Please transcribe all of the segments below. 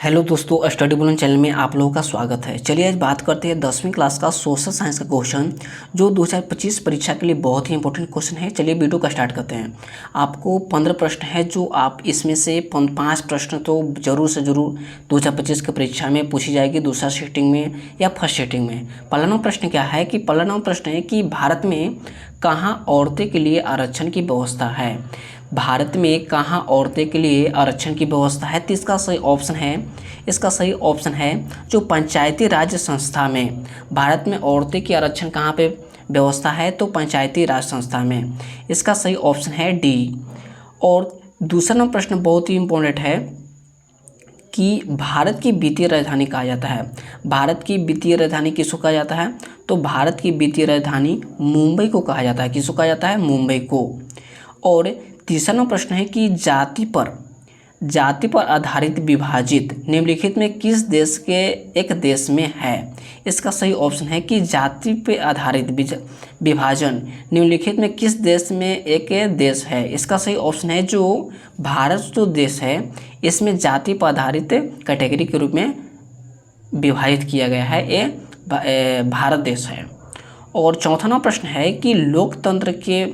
Hello दोस्तों, study bulletin channel में आप लोगों का स्वागत है। चलिए आज बात करते हैं 10वीं क्लास का सोशल साइंस का क्वेश्चन जो 2025 परीक्षा के लिए बहुत ही इंपॉर्टेंट क्वेश्चन है। चलिए वीडियो का स्टार्ट करते हैं। आपको 15 प्रश्न है जो आप इसमें से 5 प्रश्न तो जरूर से जरूर 2025 की परीक्षा में पूछी जाएगी, दूसरा सेटिंग में या फर्स्ट सेटिंग में। पहला नंबर प्रश्न क्या है कि पहला नंबर प्रश्न है कि भारत में कहाँ औरतें के लिए आरक्षण की व्यवस्था है। भारत में कहाँ औरतें के लिए आरक्षण की व्यवस्था है, तो इसका सही ऑप्शन है जो पंचायती राज संस्था में। भारत में औरतें की आरक्षण कहाँ पे व्यवस्था है, तो पंचायती राज संस्था में। इसका सही ऑप्शन है डी। और दूसरा नंबर प्रश्न बहुत ही इम्पोर्टेंट है कि भारत की वित्तीय राजधानी कहा जाता है। भारत की वित्तीय राजधानी किसको कहा जाता है, तो भारत की वित्तीय राजधानी मुंबई को कहा जाता है। किसको कहा जाता है, मुंबई को। और तीसरा नंबर प्रश्न है कि जाति पर आधारित विभाजित निम्नलिखित में किस देश के एक देश में है। इसका सही ऑप्शन है कि जाति पर आधारित विभाजन निम्नलिखित में किस देश में एक देश है। इसका सही ऑप्शन है जो भारत जो देश है इसमें जाति पर आधारित कैटेगरी के रूप में विभाजित किया गया है, ये भारत देश है। और चौथा नंबर प्रश्न है कि लोकतंत्र के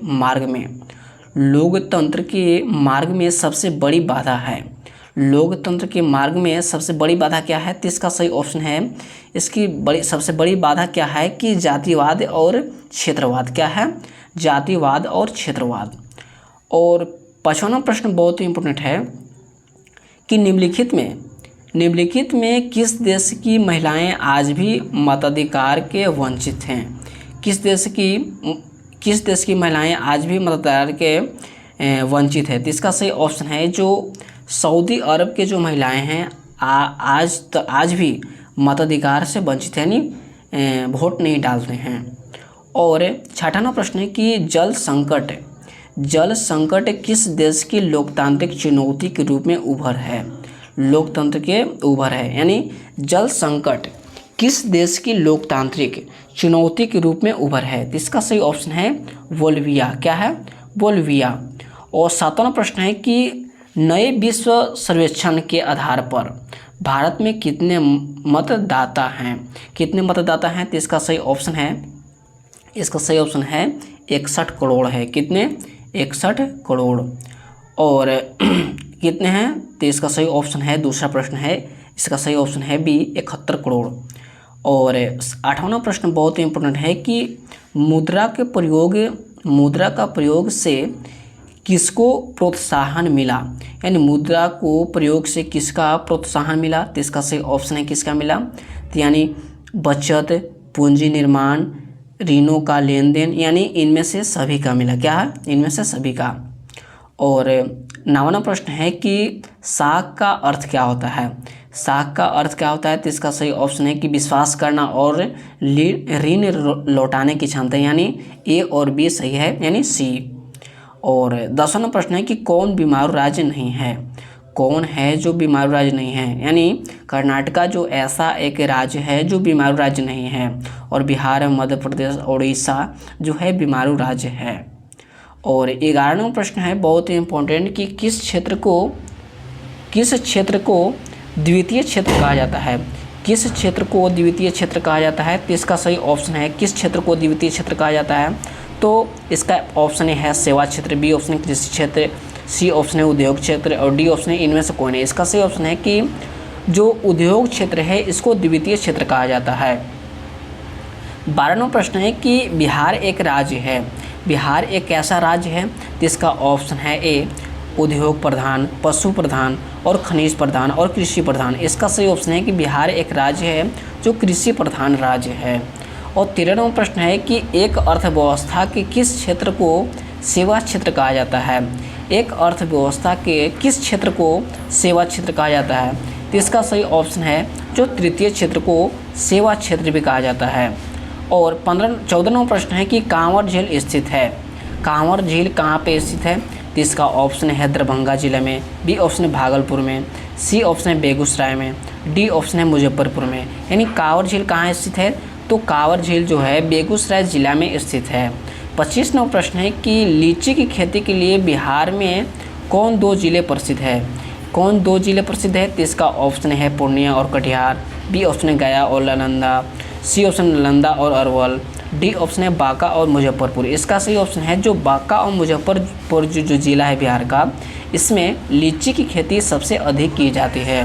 मार्ग में सबसे बड़ी बाधा है। लोकतंत्र के मार्ग में सबसे बड़ी बाधा क्या है, तो इसका सही ऑप्शन है इसकी सबसे बड़ी बाधा क्या है कि जातिवाद और क्षेत्रवाद। क्या है, जातिवाद और क्षेत्रवाद। और पांचवा प्रश्न बहुत ही इम्पोर्टेंट है कि निम्नलिखित में किस देश की महिलाएं आज भी मताधिकार के वंचित हैं। किस देश की महिलाएं आज भी मताधिकार के वंचित है, तो इसका सही ऑप्शन है जो सऊदी अरब के जो महिलाएं हैं आज भी मताधिकार से वंचित है, यानी वोट नहीं डालते हैं। और छठा नंबर प्रश्न है कि जल संकट किस देश की लोकतांत्रिक चुनौती के रूप में उभर है। लोकतंत्र के उभर है, यानी जल संकट किस देश की लोकतांत्रिक चुनौती के रूप में उभर है, तो इसका सही ऑप्शन है बोल्विया। क्या है, बोल्विया। और सातवां प्रश्न है कि नए विश्व सर्वेक्षण के आधार पर भारत में कितने मतदाता हैं, तो इसका सही ऑप्शन है 61 करोड़ है। कितने, 61 करोड़। और कितने हैं, तो इसका सही ऑप्शन है, दूसरा प्रश्न है इसका सही ऑप्शन है बी, 71 करोड़। और आठवां प्रश्न बहुत ही इम्पोर्टेंट है कि मुद्रा का प्रयोग से किसको प्रोत्साहन मिला, यानी मुद्रा को प्रयोग से किसका प्रोत्साहन मिला, तो इसका सही ऑप्शन है किसका मिला, तो यानी बचत, पूंजी निर्माण, ऋणों का लेन देन, यानी इनमें से सभी का मिला। क्या है, इनमें से सभी का। और 9वां प्रश्न है कि साख का अर्थ क्या होता है। साख का अर्थ क्या होता है, तो इसका सही ऑप्शन है कि विश्वास करना और ऋण लौटाने की क्षमता, यानी ए और बी सही है, यानी सी। और 10वां प्रश्न है कि कौन बीमारू राज्य नहीं है। कौन है जो बीमारू राज्य नहीं है, यानी कर्नाटका जो ऐसा एक राज्य है जो बीमारू राज्य नहीं है, और बिहार, मध्य प्रदेश, उड़ीसा जो है बीमारू राज्य है। और 11वां प्रश्न है बहुत ही इम्पोर्टेंट कि किस क्षेत्र को द्वितीय क्षेत्र कहा जाता है। किस क्षेत्र को द्वितीय क्षेत्र कहा जाता है, तो इसका सही ऑप्शन है किस क्षेत्र को द्वितीय क्षेत्र कहा जाता है, तो इसका ऑप्शन है सेवा क्षेत्र, बी ऑप्शन है कृषि क्षेत्र, सी ऑप्शन है उद्योग क्षेत्र, और डी ऑप्शन है इनमें से कोई नहीं। इसका सही ऑप्शन है कि जो उद्योग क्षेत्र है इसको द्वितीय क्षेत्र कहा जाता है। 12वां प्रश्न है कि बिहार एक राज्य है। बिहार एक ऐसा राज्य है, तो इसका ऑप्शन है ए, उद्योग प्रधान, पशु प्रधान और खनिज प्रधान और कृषि प्रधान। इसका सही ऑप्शन है कि बिहार एक राज्य है जो कृषि प्रधान राज्य है। और 13वां प्रश्न है कि एक अर्थव्यवस्था के किस क्षेत्र को सेवा क्षेत्र कहा जाता है। एक अर्थव्यवस्था के किस क्षेत्र को सेवा क्षेत्र कहा जाता है, तो इसका सही ऑप्शन है जो तृतीय क्षेत्र को सेवा क्षेत्र भी कहा जाता है। और 14वां प्रश्न है कि कांवर झील स्थित है। कांवर झील कहाँ पे स्थित है, तो इसका ऑप्शन है दरभंगा जिले में, बी ऑप्शन है भागलपुर में, सी ऑप्शन है बेगूसराय में, डी ऑप्शन है मुजफ्फरपुर में। यानी कांवर झील कहाँ स्थित है, तो कांवर झील जो है बेगूसराय जिला में स्थित है। 25वां प्रश्न है कि लीची की खेती के लिए बिहार में कौन 2 जिले प्रसिद्ध है। कौन दो जिले प्रसिद्ध है? तो इसका ऑप्शन है पूर्णिया और कटिहार, बी ऑप्शन है गया और नालंदा, सी ऑप्शन नालंदा और अरवल, डी ऑप्शन है बांका और मुजफ्फरपुर। इसका सही ऑप्शन है जो बांका और मुजफ्फरपुर जो जिला है बिहार का, इसमें लीची की खेती सबसे अधिक की जाती है।